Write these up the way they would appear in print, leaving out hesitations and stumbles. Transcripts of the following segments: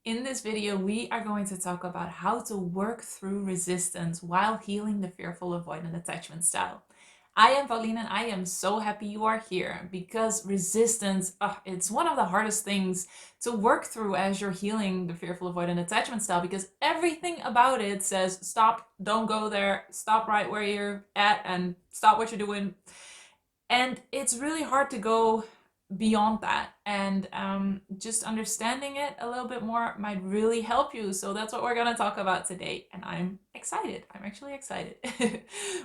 In this video, we are going to talk about how to work through resistance while healing the fearful avoidant attachment style. I am Pauline and I am so happy you are here because resistance, it's one of the hardest things to work through as you're healing the fearful avoidant attachment style, because everything about it says stop, don't go there, stop right where you're at and stop what you're doing. And it's really hard to go beyond that, and just understanding it a little bit more might really help you. So that's what we're going to talk about today, and I'm excited. I'm actually excited.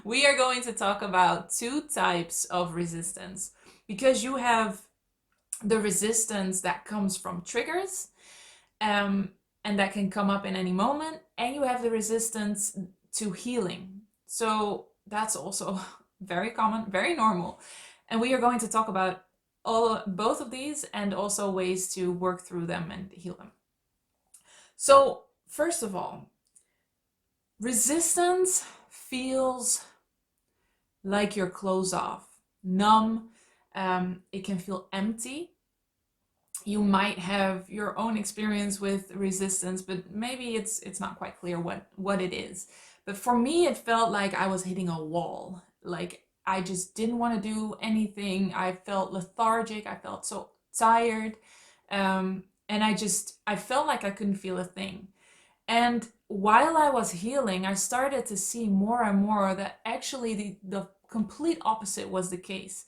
We are going to talk about two types of resistance, because you have the resistance that comes from triggers, and that can come up in any moment, and you have the resistance to healing. So that's also very common, very normal, and we are going to talk about both of these, and also ways to work through them and heal them. So first of all, resistance feels like you're closed off, numb. It can feel empty. You might have your own experience with resistance, but maybe it's not quite clear what it is. But for me, it felt like I was hitting a wall. Like I just didn't want to do anything. I felt lethargic. I felt so tired. And I felt like I couldn't feel a thing. And while I was healing, I started to see more and more that actually the complete opposite was the case.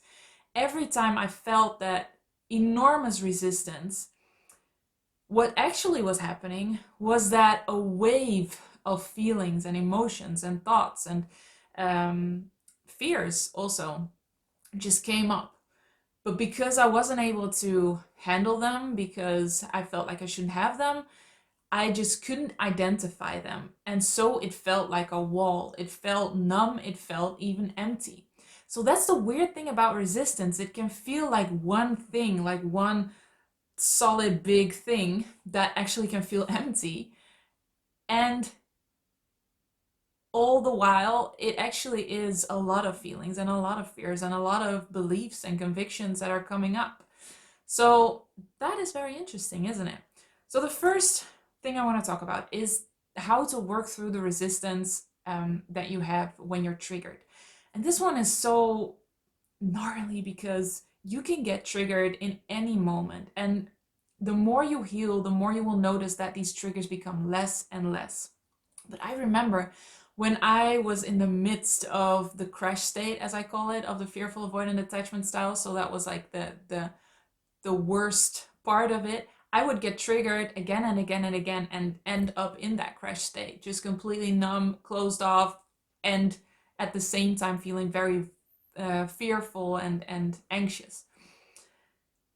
Every time I felt that enormous resistance, what actually was happening was that a wave of feelings and emotions and thoughts and fears also just came up. But because I wasn't able to handle them, because I felt like I shouldn't have them, I just couldn't identify them. And so it felt like a wall. It felt numb. It felt even empty. So that's the weird thing about resistance. It can feel like one thing, like one solid big thing that actually can feel empty. And all the while, it actually is a lot of feelings and a lot of fears and a lot of beliefs and convictions that are coming up. So that is very interesting, isn't it? So the first thing I want to talk about is how to work through the resistance that you have when you're triggered. And this one is so gnarly because you can get triggered in any moment. And the more you heal, the more you will notice that these triggers become less and less. But I remember when I was in the midst of the crash state, as I call it, of the fearful avoidant attachment style. So that was like the worst part of it. I would get triggered again and again and again and end up in that crash state, just completely numb, closed off, and at the same time feeling very fearful and anxious.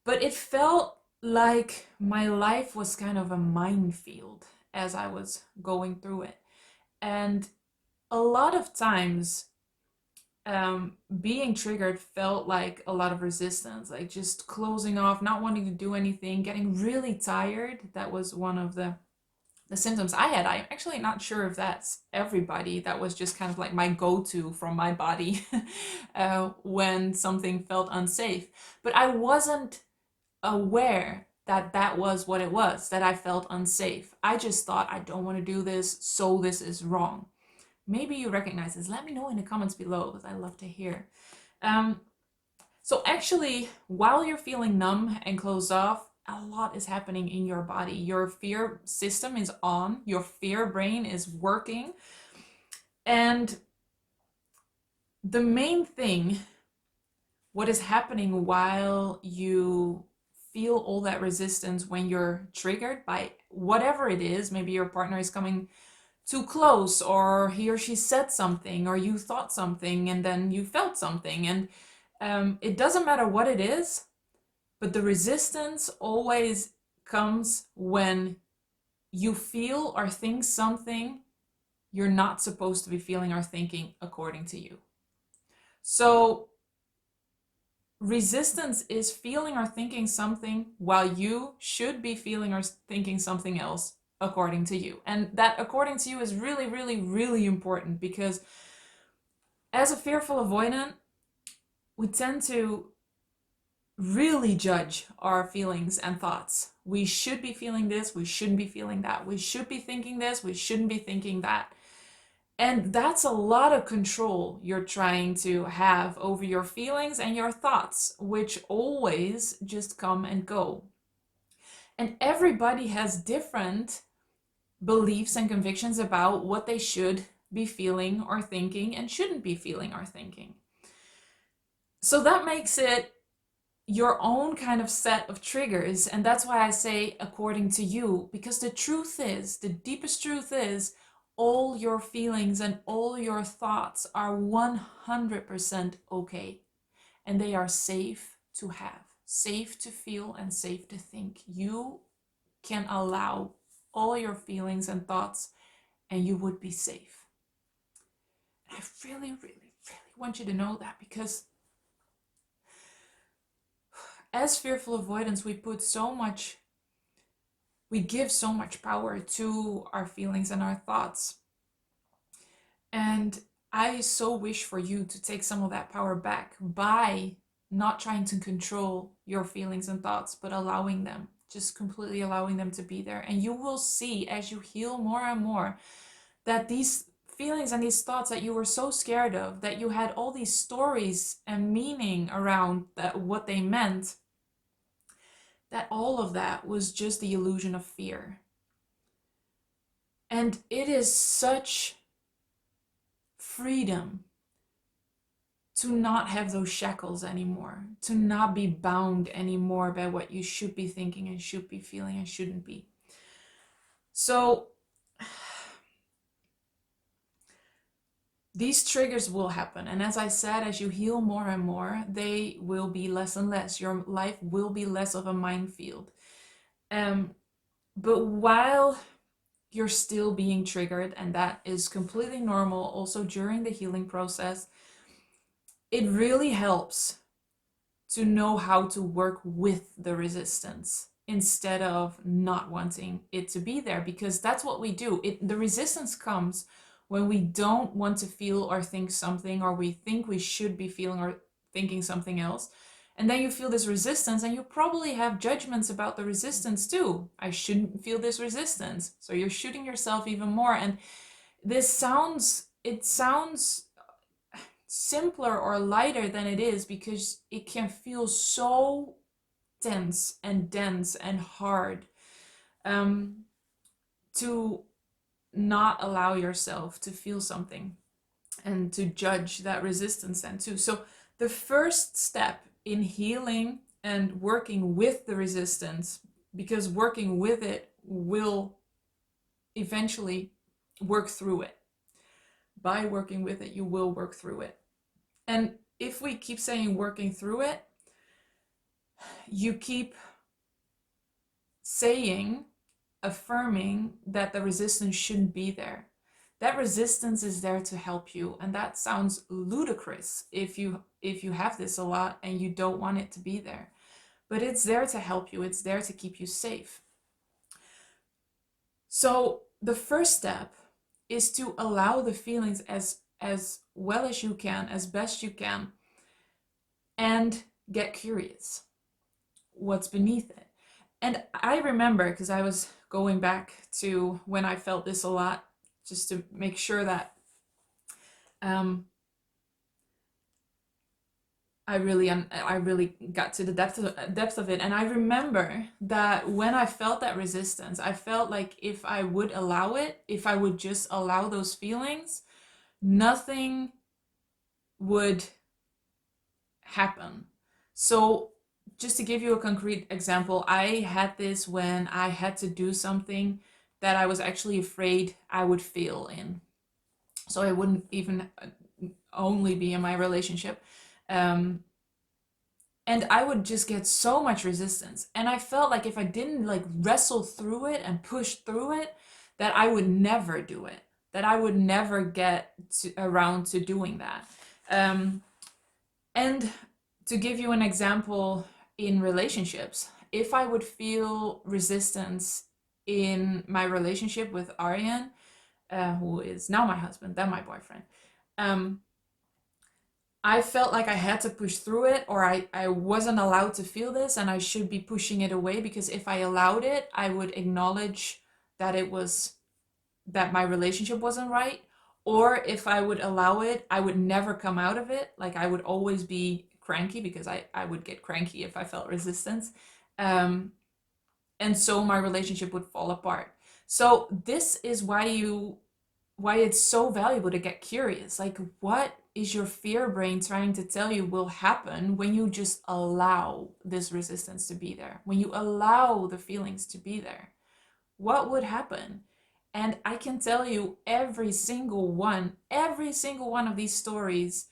But it felt like my life was kind of a minefield as I was going through it. And a lot of times, being triggered felt like a lot of resistance, like just closing off, not wanting to do anything, getting really tired. That was one of the symptoms I had. I'm actually not sure if that's everybody. That was just kind of like my go-to from my body when something felt unsafe. But I wasn't aware that that was what it was, that I felt unsafe. I just thought, I don't want to do this, so this is wrong. Maybe you recognize this. Let me know in the comments below, because I love to hear. So actually, while you're feeling numb and closed off, a lot is happening in your body. Your fear system is on. Your fear brain is working. And the main thing, what is happening while you feel all that resistance when you're triggered by whatever it is, maybe your partner is coming too close, or he or she said something, or you thought something and then you felt something, and it doesn't matter what it is, but the resistance always comes when you feel or think something you're not supposed to be feeling or thinking according to you. So resistance is feeling or thinking something while you should be feeling or thinking something else according to you. And that according to you is really, really, really important, because as a fearful avoidant, we tend to really judge our feelings and thoughts. We should be feeling this, we shouldn't be feeling that. We should be thinking this, we shouldn't be thinking that. And that's a lot of control you're trying to have over your feelings and your thoughts, which always just come and go. And everybody has different beliefs and convictions about what they should be feeling or thinking and shouldn't be feeling or thinking. So that makes it your own kind of set of triggers. And that's why I say according to you, because the truth is, the deepest truth is, all your feelings and all your thoughts are 100% okay. And they are safe to have, safe to feel, and safe to think. You can allow all your feelings and thoughts, and you would be safe. And I really, really, really want you to know that, because as fearful avoidants, we give so much power to our feelings and our thoughts. And I so wish for you to take some of that power back by not trying to control your feelings and thoughts, but allowing them, just completely allowing them to be there. And you will see as you heal more and more that these feelings and these thoughts that you were so scared of, that you had all these stories and meaning around that, what they meant, that all of that was just the illusion of fear. And it is such freedom to not have those shackles anymore, to not be bound anymore by what you should be thinking and should be feeling and shouldn't be. So these triggers will happen. And as I said, as you heal more and more, they will be less and less. Your life will be less of a minefield. But while you're still being triggered, and that is completely normal also during the healing process, it really helps to know how to work with the resistance instead of not wanting it to be there, because that's what we do. The resistance comes when we don't want to feel or think something, or we think we should be feeling or thinking something else. And then you feel this resistance, and you probably have judgments about the resistance too. I shouldn't feel this resistance. So you're shooting yourself even more. And it sounds simpler or lighter than it is, because it can feel so tense and dense and hard to not allow yourself to feel something and to judge that resistance then too. So the first step in healing and working with the resistance, because working with it will eventually work through it. By working with it, you will work through it. And if we keep saying working through it, you keep saying, affirming that the resistance shouldn't be there. That resistance is there to help you, and that sounds ludicrous if you have this a lot and you don't want it to be there. But it's there to help you. It's there to keep you safe. So the first step is to allow the feelings as well as you can, as best you can, and get curious. What's beneath it? And I remember, because I was going back to when I felt this a lot, just to make sure that I really got to the depth of it. And I remember that when I felt that resistance, I felt like if I would allow it, if I would just allow those feelings, nothing would happen. So just to give you a concrete example, I had this when I had to do something that I was actually afraid I would fail in. So I wouldn't even only be in my relationship. And I would just get so much resistance. And I felt like if I didn't like wrestle through it and push through it, that I would never do it, that I would never get around to doing that. And to give you an example in relationships, if I would feel resistance in my relationship with Aryan, who is now my husband, then my boyfriend, I felt like I had to push through it, or I wasn't allowed to feel this and I should be pushing it away, because if I allowed it, I would acknowledge that it was that my relationship wasn't right. Or if I would allow it, I would never come out of it. Like I would always be cranky, because I would get cranky if I felt resistance. Um, and so my relationship would fall apart. So this is why it's so valuable to get curious. Like, what is your fear brain trying to tell you will happen when you just allow this resistance to be there? When you allow the feelings to be there, what would happen? And I can tell you every single one of these stories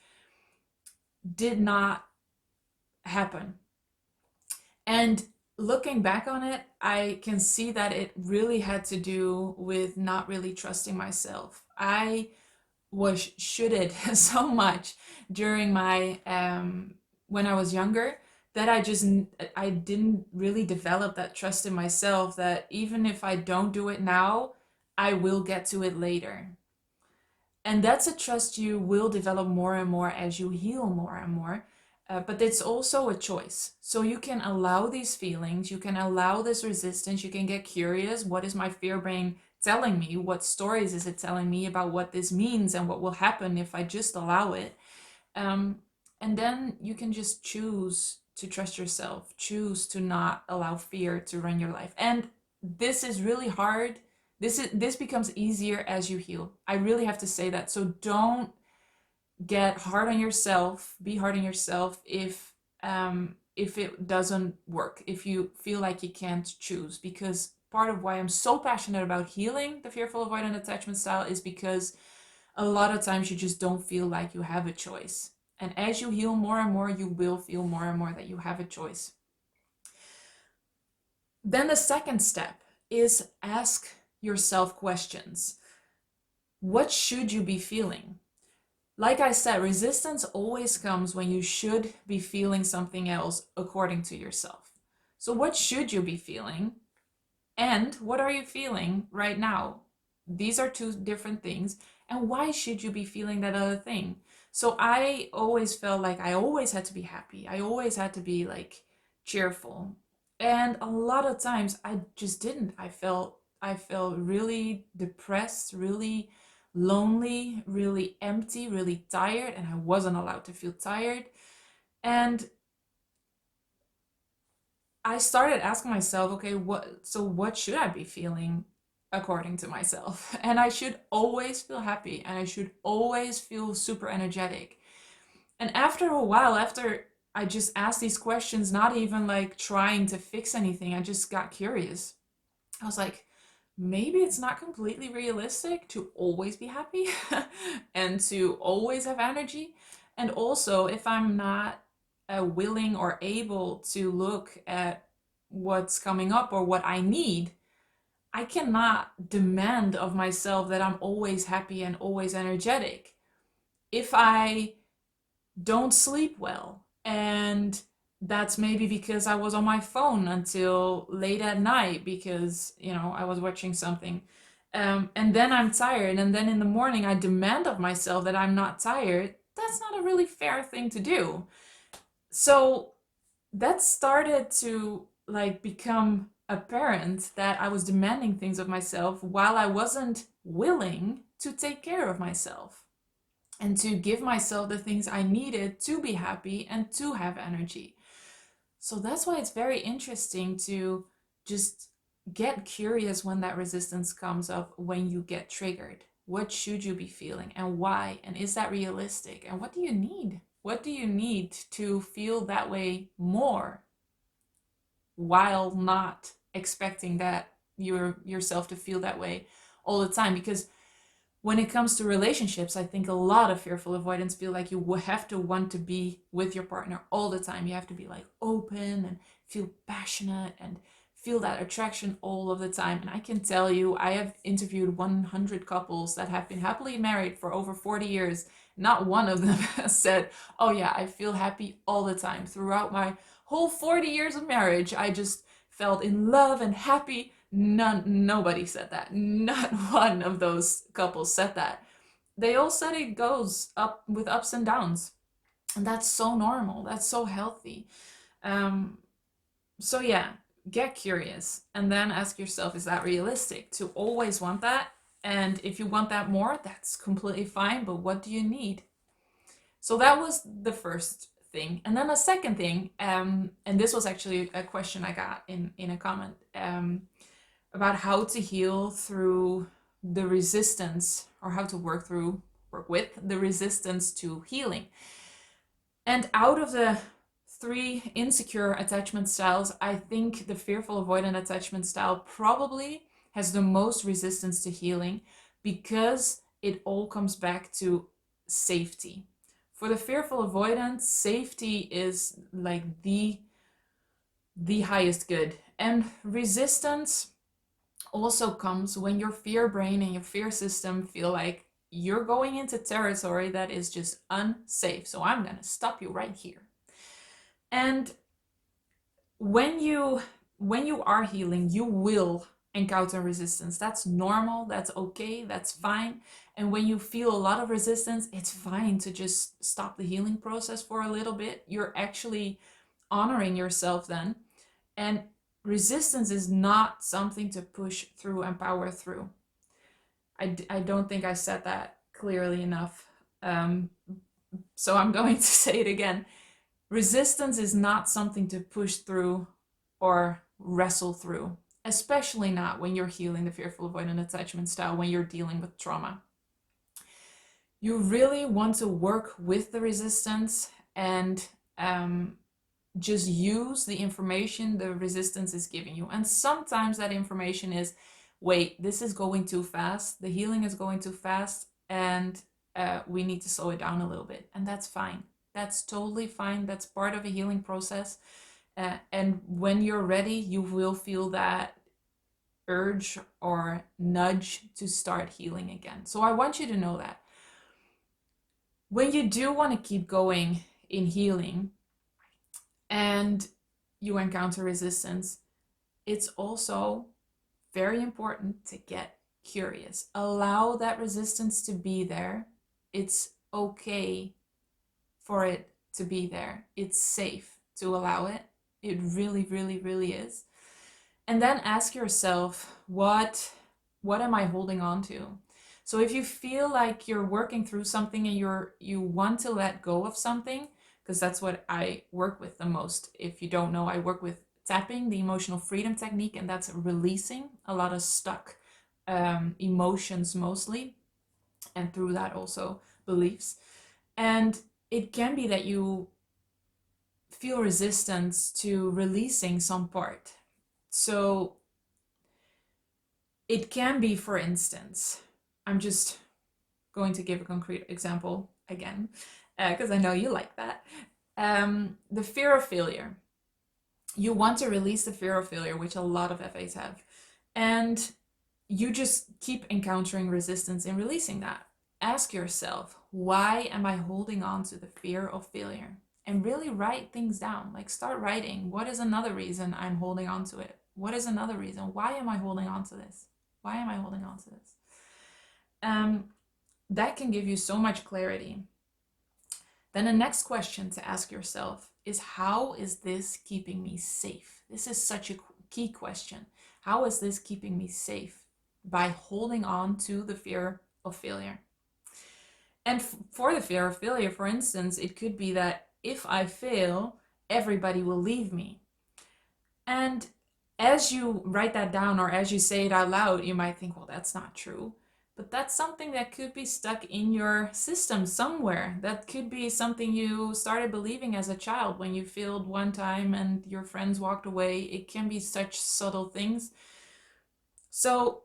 did not happen. And looking back on it, I can see that it really had to do with not really trusting myself. I was shooted so much during my when I was younger, that I didn't really develop that trust in myself, that even if I don't do it now, I will get to it later. And that's a trust you will develop more and more as you heal more and more. But it's also a choice. So you can allow these feelings, you can allow this resistance, you can get curious. What is my fear brain telling me? What stories is it telling me about what this means and what will happen if I just allow it? Um, and then you can just choose to trust yourself, choose to not allow fear to run your life. And this is really hard. This becomes easier as you heal. I really have to say that. So don't get hard on yourself. Be hard on yourself if it doesn't work. If you feel like you can't choose, because part of why I'm so passionate about healing the fearful avoidant attachment style is because a lot of times you just don't feel like you have a choice. And as you heal more and more, you will feel more and more that you have a choice. Then the second step is ask yourself questions. What should you be feeling? Like I said, resistance always comes when you should be feeling something else according to yourself. So, what should you be feeling? And what are you feeling right now? These are two different things. And why should you be feeling that other thing? So I always felt like I always had to be happy. I always had to be like cheerful. And a lot of times I just didn't. I felt really depressed, really lonely, really empty, really tired, and I wasn't allowed to feel tired. And I started asking myself, okay, what should I be feeling according to myself? And I should always feel happy and I should always feel super energetic. And after a while, after I just asked these questions, not even like trying to fix anything, I just got curious. I was like, maybe it's not completely realistic to always be happy and to always have energy. And also, if I'm not willing or able to look at what's coming up or what I need, I cannot demand of myself that I'm always happy and always energetic. If I don't sleep well, and that's maybe because I was on my phone until late at night because, I was watching something. And then I'm tired, and then in the morning I demand of myself that I'm not tired. That's not a really fair thing to do. So that started to like become apparent that I was demanding things of myself while I wasn't willing to take care of myself and to give myself the things I needed to be happy and to have energy. So that's why it's very interesting to just get curious when that resistance comes up, when you get triggered. What should you be feeling and why? And is that realistic? And what do you need? What do you need to feel that way more while not expecting that yourself to feel that way all the time? Because when it comes to relationships, I think a lot of fearful avoidants feel like you have to want to be with your partner all the time. You have to be like open and feel passionate and feel that attraction all of the time. And I can tell you, I have interviewed 100 couples that have been happily married for over 40 years. Not one of them has said, oh yeah, I feel happy all the time. Throughout my whole 40 years of marriage, I just felt in love and happy. Nobody said that. Not one of those couples said that. They all said it goes up with ups and downs. And that's so normal. That's so healthy. Um, so yeah, get curious and then ask yourself, is that realistic to always want that? And if you want that more, that's completely fine. But what do you need? So that was the first thing. And then the second thing, and this was actually a question I got in a comment, about how to heal through the resistance, or how to work with the resistance to healing. And out of the 3 insecure attachment styles, I think the fearful avoidant attachment style probably has the most resistance to healing, because it all comes back to safety. For the fearful avoidant, safety is like the highest good. And resistance also comes when your fear brain and your fear system feel like you're going into territory that is just unsafe. So I'm going to stop you right here. And when you are healing, you will encounter resistance. That's normal, that's okay, that's fine. And when you feel a lot of resistance, it's fine to just stop the healing process for a little bit. You're actually honoring yourself then. And resistance is not something to push through and power through. I don't think I said that clearly enough. So I'm going to say it again. Resistance is not something to push through or wrestle through, especially not when you're healing the fearful avoidant attachment style, when you're dealing with trauma. You really want to work with the resistance and just use the information the resistance is giving you. And sometimes that information is, wait, this is going too fast. The healing is going too fast, and we need to slow it down a little bit. And that's fine. That's totally fine. That's part of a healing process. And when you're ready, you will feel that urge or nudge to start healing again. So I want you to know that when you do want to keep going in healing and you encounter resistance, it's also very important to get curious. Allow that resistance to be there. It's okay for it to be there. It's safe to allow it. It really, really, really is. And then ask yourself, what am I holding on to? So if you feel like you're working through something and you want to let go of something, because that's what I work with the most. If you don't know, I work with tapping, the emotional freedom technique, and that's releasing a lot of stuck emotions mostly, and through that also beliefs. And it can be that you feel resistance to releasing some part. So it can be, for instance, I'm just going to give a concrete example again, because I know you like that. The fear of failure. You want to release the fear of failure, which a lot of FAs have. And you just keep encountering resistance in releasing that. Ask yourself, why am I holding on to the fear of failure? And really write things down. Like, start writing. What is another reason I'm holding on to it? What is another reason? Why am I holding on to this? Why am I holding on to this? That can give you so much clarity. Then the next question to ask yourself is, how is this keeping me safe? This is such a key question. How is this keeping me safe? By holding on to the fear of failure. And for the fear of failure, for instance, it could be that if I fail, everybody will leave me. And as you write that down, or as you say it out loud, you might think, well, that's not true. But that's something that could be stuck in your system somewhere. That could be something you started believing as a child when you failed one time and your friends walked away. It can be such subtle things. So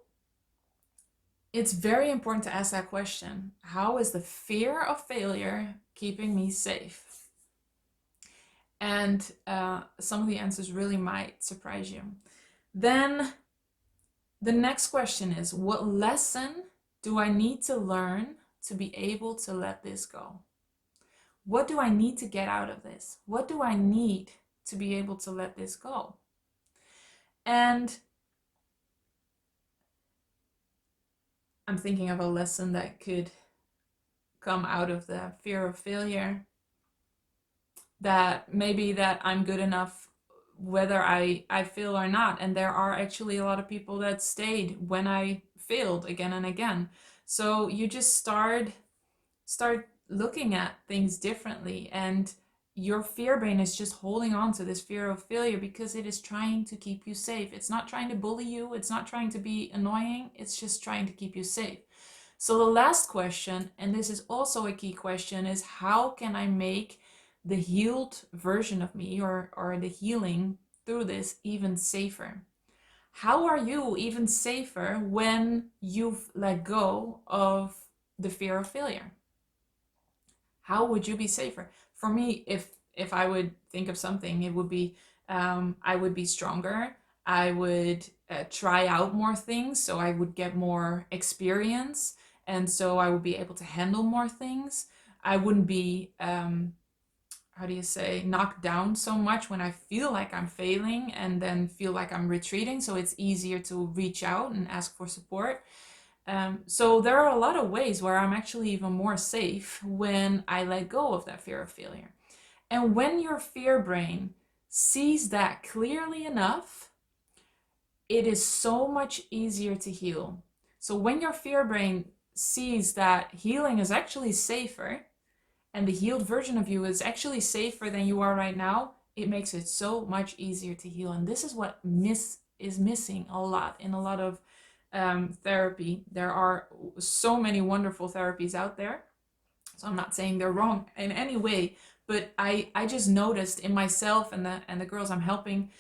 it's very important to ask that question. How is the fear of failure keeping me safe? And some of the answers really might surprise you. Then the next question is, what lesson do I need to learn to be able to let this go? What do I need to get out of this? What do I need to be able to let this go? And I'm thinking of a lesson that could come out of the fear of failure. that maybe that I'm good enough whether I fail or not. And there are actually a lot of people that stayed when I failed again and again. So you just start looking at things differently, and your fear brain is just holding on to this fear of failure because it is trying to keep you safe. It's not trying to bully you, it's not trying to be annoying, it's just trying to keep you safe. So the last question, and this is also a key question, is how can I make the healed version of me, or the healing through this, even safer? How are you even safer when you've let go of the fear of failure? How would you be safer? For me, if I would think of something, it would be I would be stronger. I would try out more things, so I would get more experience, and so I would be able to handle more things. I wouldn't be how do you say, knocked down so much when I feel like I'm failing and then feel like I'm retreating. So it's easier to reach out and ask for support. So there are a lot of ways where I'm actually even more safe when I let go of that fear of failure. And when your fear brain sees that clearly enough, it is so much easier to heal. So when your fear brain sees that healing is actually safer, and the healed version of you is actually safer than you are right now, it makes it so much easier to heal. And this is what is missing a lot in a lot of therapy. There are so many wonderful therapies out there, so I'm not saying they're wrong in any way, but I just noticed in myself and the girls I'm helping,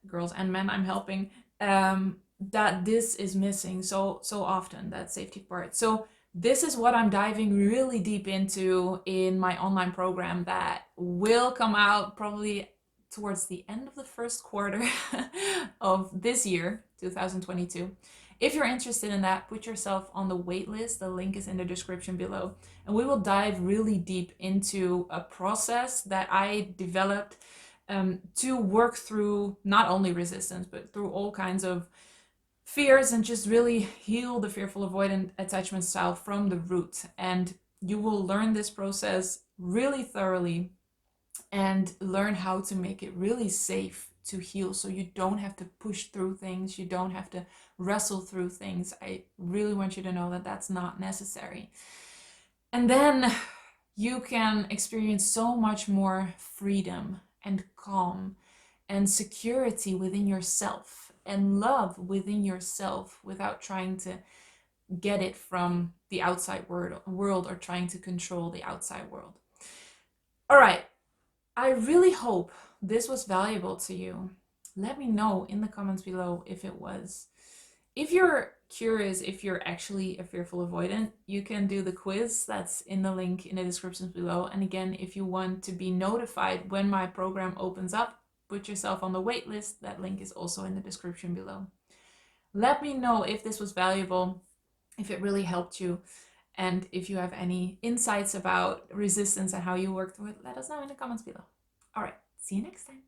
girls and men I'm helping, that this is missing so often, that safety part. So this is what I'm diving really deep into in my online program that will come out probably towards the end of the first quarter of this year, 2022. If you're interested in that, put yourself on the wait list. The link is in the description below. And we will dive really deep into a process that I developed to work through not only resistance, but through all kinds of fears, and just really heal the fearful avoidant attachment style from the root. And you will learn this process really thoroughly and learn how to make it really safe to heal, so you don't have to push through things, you don't have to wrestle through things. I really want you to know that that's not necessary. And then you can experience so much more freedom and calm and security within yourself and love within yourself without trying to get it from the outside world or trying to control the outside world. All right, I really hope this was valuable to you. Let me know in the comments below if it was. If you're curious if you're actually a fearful avoidant, you can do the quiz that's in the link in the description below. And again, if you want to be notified when my program opens up, put yourself on the wait list. That link is also in the description below. Let me know if this was valuable, if it really helped you, and if you have any insights about resistance and how you work through it, let us know in the comments below. All right, see you next time.